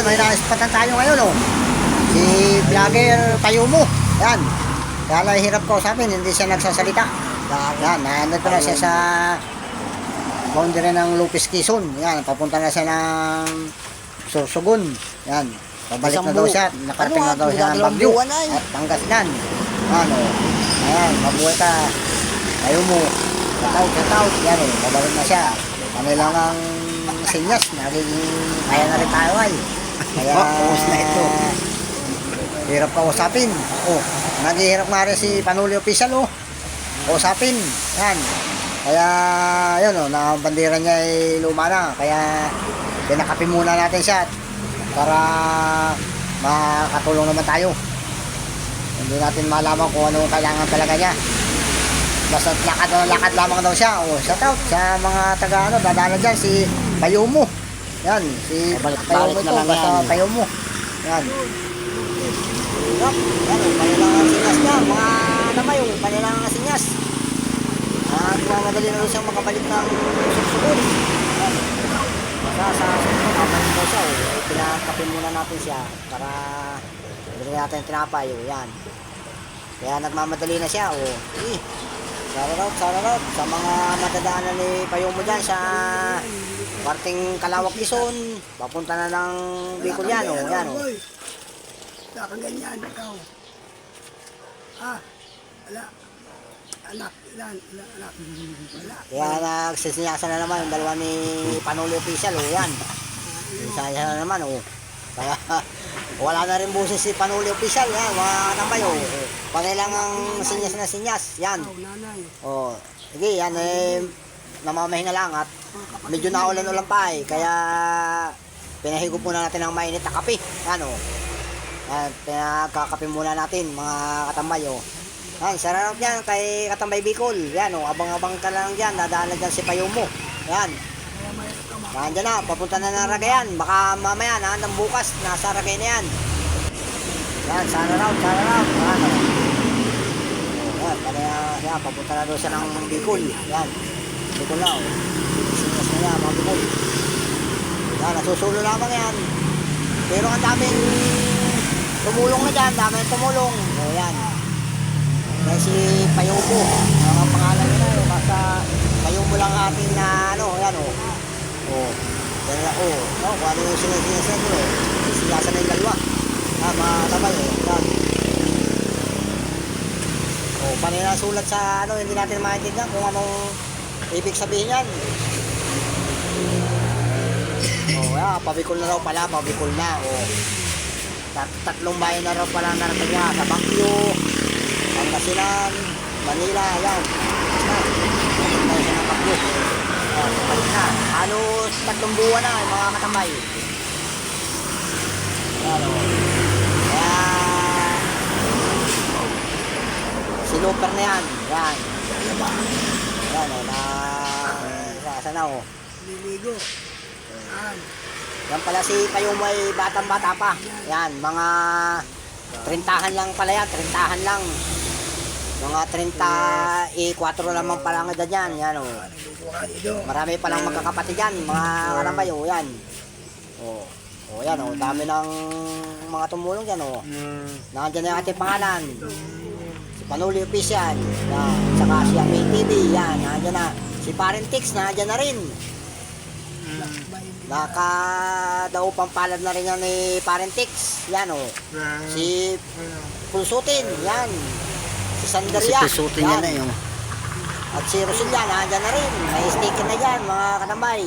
may naispatan tayo ngayon, oh. Si vlogger Payumo. Yan. Kaya lang hirap ko sabihin, hindi siya nagsasalita. Yan, nandito na siya sa boundary ng Lupis Quezon. Yan, papunta na siya ng Sorsogon. Yan. Pabalik na daw siya. Nakarating na daw siya ng Bagyo at Pangasinan. Yan, oh. Ayan, mabuhay ka. Payumo. Shout out. Yan, oh. Pabalik na siya. Kanilang ang sinyas. Kaya na rin tayo ay. Kaya, na ito. Hirap ka usapin. Oh, naghihirap nga rin si Panuli Official, oh. Usapin. Yan. Kaya, yun, oh, nakabandera niya ay luma na. Kaya, pinakapin muna natin siya para makatulong naman tayo. Hindi natin malaman kung ano kailangan talaga niya. Basta lakad lamang daw siya. Oh, shout out sa mga taga ano, dadala dyan, si Payumo. Yan, si Payumo ito, basta Payumo. Yan. Yan, panilang sinyas niya, mga namay, panilang sinyas. At madali na rin siyang makabalik ng Sorsogon. Sa Sorsogon, kapalik daw siya, pinakapin muna natin siya para bilhin natin yung tinapay, yan. Kaya nagmamadali na siya, sige. Shout out sa mga madadaanan ni Payumo dyan sa parting Calawag, Quezon. Papunta na ng Bicol yan, yan, Wala kang ganyan, ikaw. Wala. Anak, ilan, anak. Wala. Kaya nagsisinyasan na naman yung dalawa ni Panuli Official, yan. Sinyasan na naman, Kaya wala na rin buses si Panuli Official, yan, mga tambay, Pangilang ang sinyas na sinyas, yan. Sige, yan, namamahinga lang at medyo naulan-ulan pa, kaya pinahigop muna natin ng mainit na kape, yan, At pinagkakape muna natin mga katambay, Yan, sarap yan kay Katambay Bicol. Yan, abang-abang ka lang dyan. Dadaan na dyan si Payumo. Yan. Nandiyan na, papunta na ng Ragayan. Baka mamaya, hanggang bukas, nasa Ragay na yan. Yan, sana raw. Yan, yan, papunta na doon siya ng Bicol. Yan, Bicol na, Sinas na yan, mga Bicol. Yan, nasusulo lamang yan. Pero ang daming tumulong na dyan, daming tumulong. Yan. Yan si Payumo, ang pangalan nila, basta Payumo lang ating na, yan, yan na, kung ano yung sinasiyasan nyo, siyasan na yung dalawa, mga tabay, yan. Panila sulat sa, hindi natin maintindihan kung anong ibig sabihin yan. Yan, pabikol na raw pala, pabikol na, tatlong bayan na raw pala narating niya, sa Bagyo, Pangasinan, Manila, yan. Basta, tayo siya ng Bagyo. Balik na. Halos 3 buwan na, mga katambay. Yan, Kaya, sinuper na yan. Yan. Yan, sana, Liligo. Yan pala si Payumo ay batang-bata pa. Yan, mga 30han lang pala yan, 30han lang. Mga 34 lamang pala ang edad yan, yan, Marami palang magkakapatid yan, mga kalambay, yan. Yan, dami ng mga tumulong yan, Nandiyan na yung ating pangalan. Si Panuli Official, yan. Saka si ATV, yan, nandiyan na. Si Parentix, nandiyan na rin. Daw pampalad na rin yan ni Parentix, yan, Si Pulsutin, yan. Si Sandaria, si Pulsutin yan, At si Rosilyan, nandiyan na rin. May sticker na dyan, mga katambay.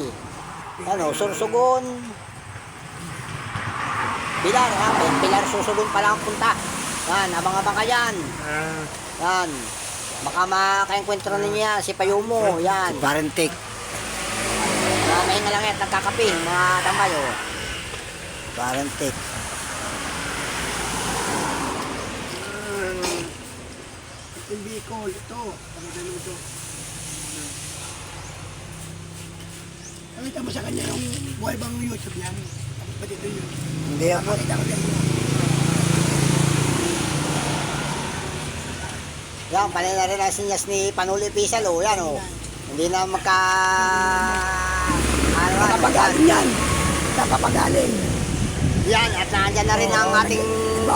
Yan, Sorsogon. Pilar, Pilar Sorsogon pala ang punta. Yan, abang-abang ka dyan. Yan. Baka makaenkwentro ninyo yan, si Payumo, yan. Si Parentik. Mahinga lang yan, nagkakape, mga tambay, Parentik. Yung Bicol, ito. Pagkagano ito. Nakita mo sa kanya yung buhay bang YouTube niyan? Ba't ito yun? Hindi ako. Nakita ko yan. Yan, panay na rin ang sinyas ni Panuli Official, yan, Hindi na Nakapagaling yan. Nakapagaling. Yan, at nandyan na rin ang ating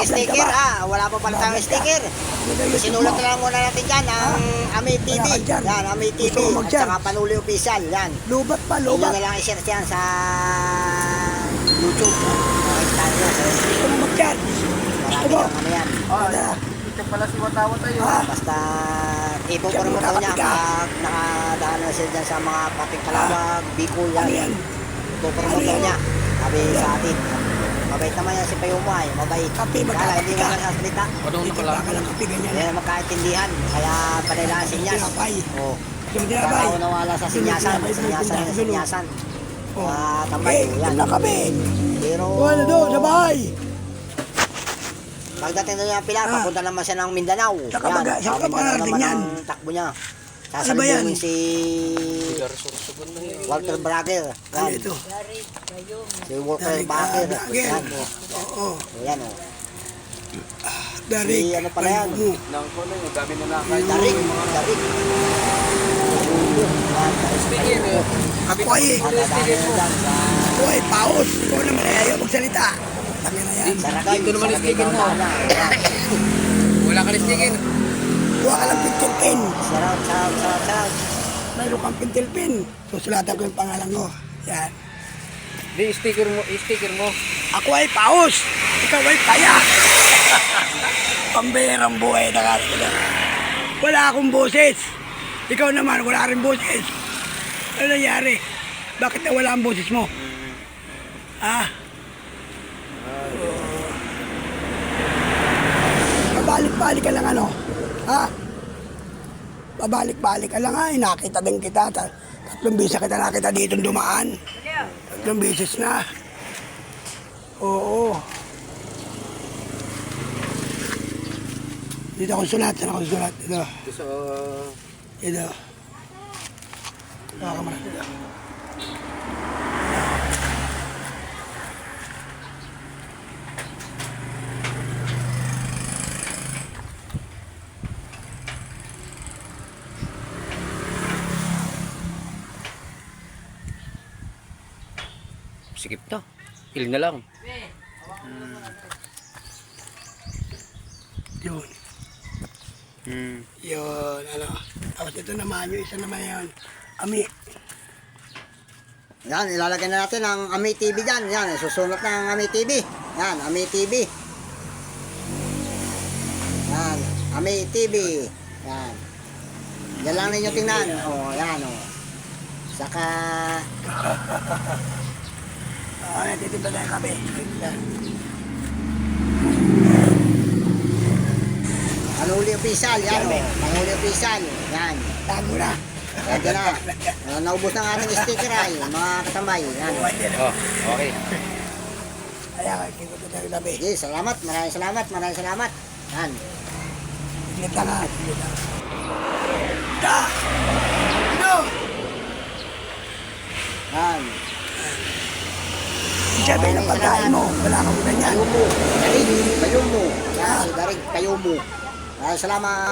sticker ha. Wala pa pala tayong sticker. Sinulat na lang muna natin dyan ang Ami TV. Yan, Ami TV. At saka Panuli Official. Yan. Lubat pa, Inyo lubat. na lang i-share yan sa YouTube. Makikita nyo. Gusto mo mag-chat? Marami ng ano yan. Ito pala si Watawa tayo. Basta ipopromote daw niya pag nakadaan na siya dyan sa mga pating Kalawag, Bicol Ano yan. yan? Ipopromote daw niya. Sabi sa atin. Mabait naman yan si Payumo ay. Mabait. Kape, Kala hindi magkakape mo ka. nagsasalita. Dito ba ka lang kape ganyan? Hindi na magkaintindihan. Kaya panilaan sinyas. Tinapay. Oo. Yung tinapay. Kaya nawala sa sinyasan. Sinyasan na sinyasan. Tambay. Eh, Yan. na kape. Pero Wala doon, sa bahay. pagdating na niya ang Pilar, papunta naman siya ng Mindanao. Saka baga- saka Mindanao makarating naman yan. ang takbo niya. Ano ba yan? Sasalubungin si Walter Brager. Ano Yan. ito? Si Walter Darig, Brager. Brager. Yan. Oo. Yan o. Darig. Si ano pala yan? Payumo. Nang ko na yung dami na nakakain. Darig. Darig. Yan. Sticker eh. Kapit Ako ay, Matadaan na dyan sa ako ay paos. Ikaw naman ay ayaw magsalita. Tangin na yan. Saragay. Dito naman yung sticker mo. Yan. Wala ka rin sticker. Huwag ka lang pintil pen. Sarap. Mayroon kang pintil pen. Susulatan ko yung pangalan ko. Yan. Di sticker mo. Ako ay paos. Ikaw ay paya. Pamberang buhay na ka. Wala akong boses. Ikaw naman, wala rin boses. Ano nangyari? Bakit nawala ang boses mo? Ah? Pabalik-balik ka lang ano? Ha? Pabalik-balik ka lang ay. Nakita din kita. Tatlong beses kita nakita dito dumaan. Tatlong beses na. Oo. Dito akong sulat. Dito akong sulat. Dito. Ito sa... Dito. Baka kamara dito. Sikip to. Iling na lang. Yun. Yun. Ano. Tapos ito naman. Yung isa naman yun. Ami. Yan, ilalagay na natin ang Ami TV dyan. Yan, susunod na ang Ami TV. Yan, Ami TV. Yan, Ami TV. Yan. Yan lang ninyo tingnan. O, yan o. Saka, Natitimba tayo kami. Panuli Official. Yan o. Panuli Official. Yan. Tago na. Pwede na. Naubos ng ating sticker ay, mga katambay. Yan. Oh, okay. Kaya kikot na tayo labi. Okay, salamat. Maraming salamat. Maraming salamat. Yan. Siglit lang ha. Siglit lang. Da! No! Yan. Sabi ng pagkain mo. Wala kang ganyan. Payumo. Darig. Payumo. Yan, si Darig. Payumo. Maraming salamat.